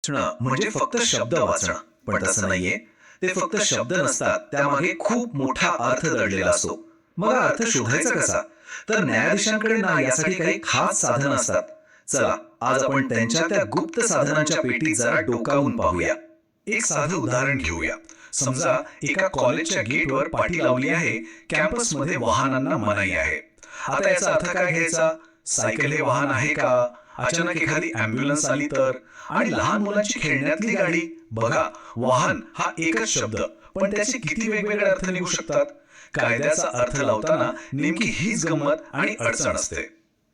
वाचणं म्हणजे फक्त शब्द वाचणं, पण तसं नाहीये. ते फक्त शब्द नसतात, त्यामागे खूप मोठा अर्थ दडलेला असतो. मग हा अर्थ शोधायचा कसा? तर न्यायाधीशांकडे ना यासाठी काही खास साधनं असतात. चला, आज आपण त्यांच्या त्या गुप्त साधनांच्या पेटीत जरा डोकावून पाहूया. एक साधं उदाहरण घेऊया. समजा एका कॉलेजच्या गेटवर पाटी लावली आहे, कॅम्पसमध्ये वाहनांना मनाई आहे. आता याचा अर्थ काय घ्यायचा? सायकल हे वाहन आहे का? अचानक एखादी ॲम्ब्युलन्स आली तर? आणि लहान मुलांची खेळण्यातली गाडी? बघा, वाहन हा एकच शब्द, पण त्याचे किती वेगवेगळे अर्थ निघू शकतात. कायद्याचा अर्थ लावताना नेमकी हीच गंमत आणि अडचण असते.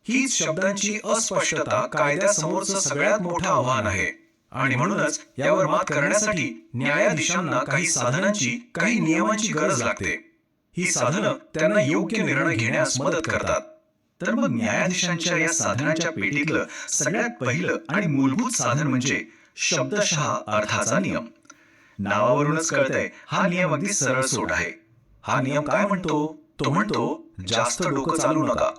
हीच शब्दांची अस्पष्टता कायद्यासमोरचं सगळ्यात मोठं आव्हान आहे. आणि म्हणूनच यावर मात करण्यासाठी न्यायाधीशांना काही साधनांची, काही नियमांची गरज लागते. ही साधनं त्यांना योग्य निर्णय घेण्यास मदत करतात. तर मग न्यायाधीशांच्या या साधनांच्या पेटीतलं सगळ्यात पहिलं आणि मूलभूत साधन म्हणजे शब्दशः अर्थाचा नियम. नावावरूनच कळतंय, हा नियम अगदी सरळ सोट आहे. हा नियम काय म्हणतो? तो म्हणतो, जास्त डोकं चालू नका.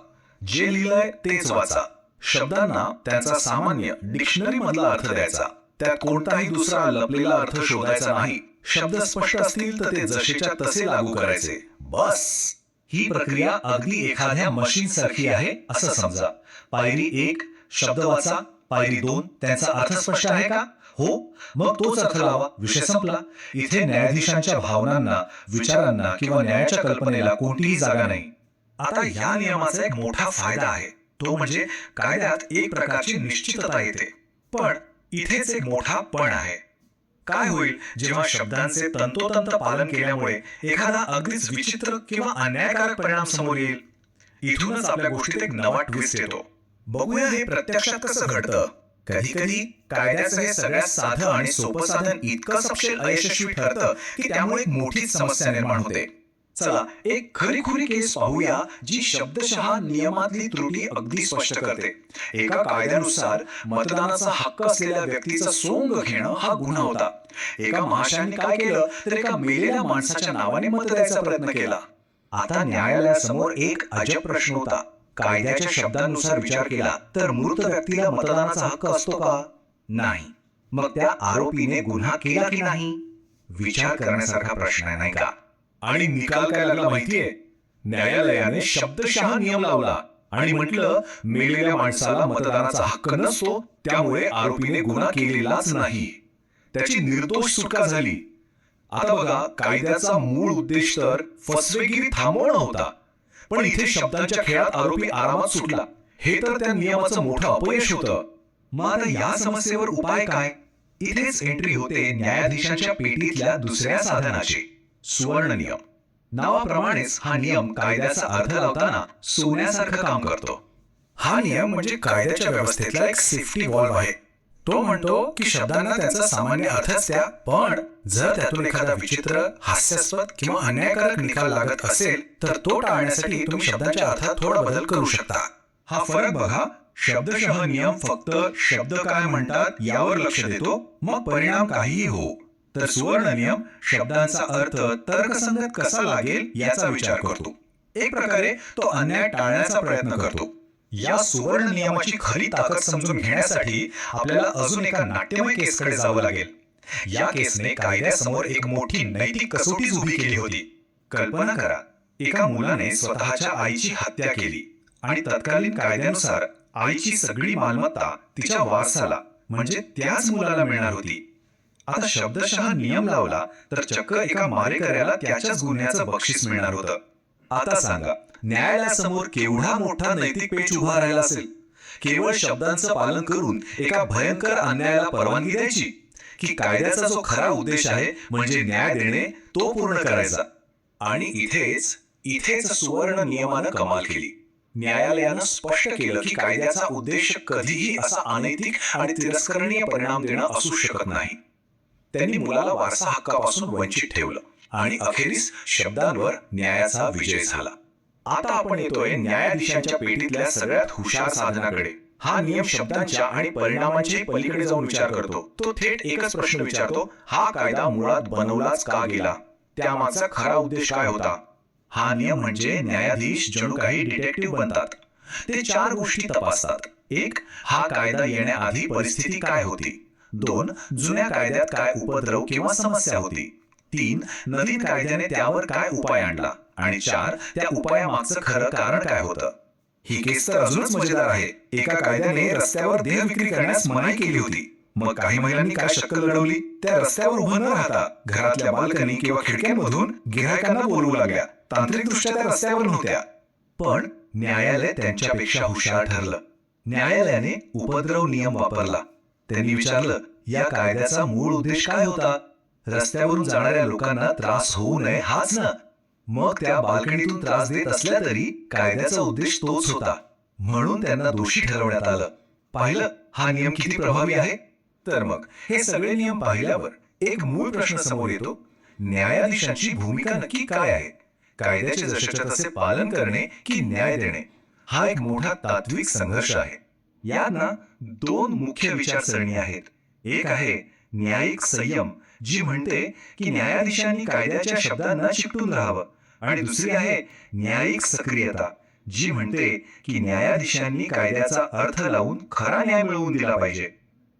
जे लिहिलंय तेच वाचा. शब्दांना त्यांचा सामान्य डिक्शनरी मधला अर्थ द्यायचा. त्यात कोणताही दुसरा लपलेला अर्थ शोधायचा नाही. शब्द स्पष्ट असतील तर ते जसेच्या तसे लागू करायचे. बस. ही प्रक्रिया अगदी एखाद्या मशीन सारखी आहे असं समजा. पायरी 1 शब्द वाचा. पायरी 2 त्यांचा अर्थ स्पष्ट आहे का? हो. मग तोच अर्थ लावा. विषय संपला. इथे न्यायाधीशांच्या भावनांना, विचारांना किंवा न्यायाच्या कल्पनेला कोणतीही जागा नाही. आता या नियमाचा एक मोठा फायदा आहे. तो म्हणजे कायद्यात एक प्रकारची निश्चितता येते. पण इथेच एक मोठा पण आहे. काय होईल जेव्हा शब्दांचे तंतोतंत पालन केल्यामुळे एखादा अगदीच विचित्र किंवा अन्यायकारक परिणाम समोर येईल? इथूनच आपल्या गोष्टीत एक नवा ट्विस्ट येतो. बघूया हे प्रत्यक्षात कसं घडतं. कधी कधी कायद्याचं हे सगळ्यात साधं आणि सोपं साधन इतकं सपशेल अयशस्वी ठरतं की त्यामुळे एक मोठीच समस्या निर्माण होते. चला, एक खरीखुरी केस पाहूया जी शब्दशः नियमातली त्रुटी अगदी स्पष्ट करते. एका कायद्यानुसार मतदानाचा हक्क असलेल्या व्यक्तीचं सोंग घेणं हा गुन्हा होता. एका महाशयाने काय केलं तर एका मेलेल्या माणसाच्या नावाने मत द्यायचा प्रयत्न केला. आता न्यायालयासमोर एक अजब प्रश्न होता. कायद्याच्या शब्दांनुसार विचार केला तर मृत व्यक्तीला मतदानाचा हक्क असतो का? नाही. मग त्या आरोपीने गुन्हा केला की नाही? विचार करण्यासारखा प्रश्न आहे, नाही का? आणि निकाल काय लागला माहितीये? न्यायालयाने शब्दशः नियम लावला आणि म्हटलं, मेलेल्या माणसाला मतदानाचा हक्क नसतो, त्यामुळे आरोपीने गुन्हा केलेलाच नाही. त्याची निर्दोष सुटका झाली. आता बघा, कायद्याचा मूळ उद्देश तर फसवेगिरी थांबवणं होता. पण इथे शब्दांच्या खेळात आरोपी आरामात सुटला. हे तर त्या नियमाचं मोठं अपयश होतं. मग आता या समस्येवर उपाय काय? इथेच एंट्री होते न्यायाधीशांच्या पेटीतल्या दुसऱ्या साधनाची, सुवर्ण नियम. नावाप्रमाणेच हा नियम कायद्याचा अर्थ लावताना सोन्यासारखं काम करतो. हा नियम म्हणजे कायद्याच्या व्यवस्थेतला एक सेफ्टी व्हॉल्व्ह आहे. तो म्हणतो की शब्दांना त्यांचा सामान्य अर्थच द्या, पण जर त्यातून एखादा विचित्र, हास्यास्पद किंवा अन्यायकारक निकाल लागत असेल तर तो टाळण्यासाठी तुम्ही शब्दांच्या अर्थात थोडा बदल करू शकता. हा फरक बघा. शब्दशः नियम फक्त शब्द काय म्हणतात यावर लक्ष देतो, मग परिणाम काहीही हो. तर सुवर्ण नियम शब्दांचा अर्थ तर्कसंगत कसा लागेल याचा विचार करतो. एक प्रकारे तो अन्याय टाळण्याचा प्रयत्न करतो. या सुवर्ण नियमाची खरी ताकद समजून घेण्यासाठी आपल्याला अजून एका नाट्यमय केसकडे जावं लागेल. या केसने कायद्यासमोर एक मोठी नैतिक कसोटीच उभी केली होती. कल्पना करा, एका मुलाने स्वतःच्या आईची हत्या केली आणि तत्कालीन कायद्यानुसार आईची सगळी मालमत्ता तिच्या वारसाला म्हणजे त्याच मुलाला मिळणार होती. आता शब्दशः नियम लावला तर चक्क एका मारेकऱ्याला त्याच्याच गुन्ह्याचं बक्षीस मिळणार होतं. आता सांगा, न्यायालयासमोर केवढा मोठा नैतिक पेच उभा राहिला असेल? केवळ शब्दांचं पालन करून एका भयंकर अन्यायाला परवानगी द्यायची, की कायद्याचा जो खरा उद्देश आहे म्हणजे न्याय देणे तो पूर्ण करायचा? आणि इथेच सुवर्ण नियमानं कमाल केली. न्यायालयानं स्पष्ट केलं की कायद्याचा उद्देश कधीही असा अनैतिक आणि तिरस्करणीय परिणाम देणं असू शकत नाही. त्यांनी मुलाला वारसा हक्कापासून वंचित ठेवलं आणि अखेरीस शब्दांवर न्यायाचा विजय झाला. आता आपण येतोय न्यायाधीशांच्या पेटीतल्या सगळ्यात हुशार साधनाकडे. हा नियम शब्दांच्या आणि परिणामांच्या पलीकडे जाऊन विचार करतो. तो थेट एकच प्रश्न विचारतो, हा कायदा मुळात बनवलाच का गेला? त्यामागचा खरा उद्देश काय होता? हा नियम म्हणजे न्यायाधीश जणू काही डिटेक्टिव्ह बनतात. ते 4 गोष्टी तपासतात. 1 हा कायदा येण्याआधी परिस्थिती काय होती? 2. जुन्या कायद्यात काय उपद्रव किंवा समस्या होती. 3. नवीन कायद्याने त्यावर काय उपाय आणला. आणि 4. त्या उपायामागचं खरं कारण काय होतं. ही केस तर अजूनच मजेदार आहे. एका कायद्याने रस्त्यावर देह विक्री करण्यास मनाई केली होती. मग काही महिलांनी काय शक्कल लढवली. त्या रस्त्यावर उभं न राहता घरातल्या बाल्कनी किंवा खिडक्यांमधून गिऱ्हाईकांना बोलवू लागल्या. तांत्रिकदृष्ट्या त्या रस्त्यावर नव्हत्या, पण न्यायालय त्यांच्यापेक्षा हुशार ठरलं. न्यायालयाने उपद्रव नियम वापरला. त्यांनी विचारलं, या कायद्याचा मूळ उद्देश काय होता. रस्त्यावरून जाणाऱ्या लोकांना त्रास होऊ नये हाच ना. मग त्या बाल्कनीतून त्रास देत असल्या तरी कायद्याचा उद्देश तोच होता, म्हणून त्यांना दोषी ठरवण्यात आलं. पाहिलं हा नियम किती प्रभावी आहे. तर मग हे सगळे नियम पाहिल्यावर एक मूळ प्रश्न समोर येतो. न्यायाधीशांची भूमिका नक्की काय आहे. कायद्याचे जशाच्या तसे पालन करणे की न्याय देणे, हा एक मोठा तात्विक संघर्ष आहे. यात ना 2 मुख्य विचारसरणी आहेत. एक आहे न्यायिक संयम, जी म्हणते की न्यायाधीशांनी कायद्याच्या शब्दांना चिकटून राहावं. आणि दुसरी आहे न्यायिक सक्रियता, जी म्हणते की न्यायाधीशांनी कायद्याचा अर्थ लावून खरा न्याय मिळवून दिला पाहिजे.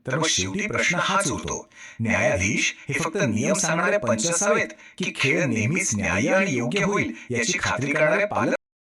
तर मग शेवटी प्रश्न हाच उरतो, न्यायाधीश हे फक्त नियम सांगणारे पंच असावेत की खेळ नेहमीच न्यायी आणि योग्य होईल याची खात्री करणारे पालक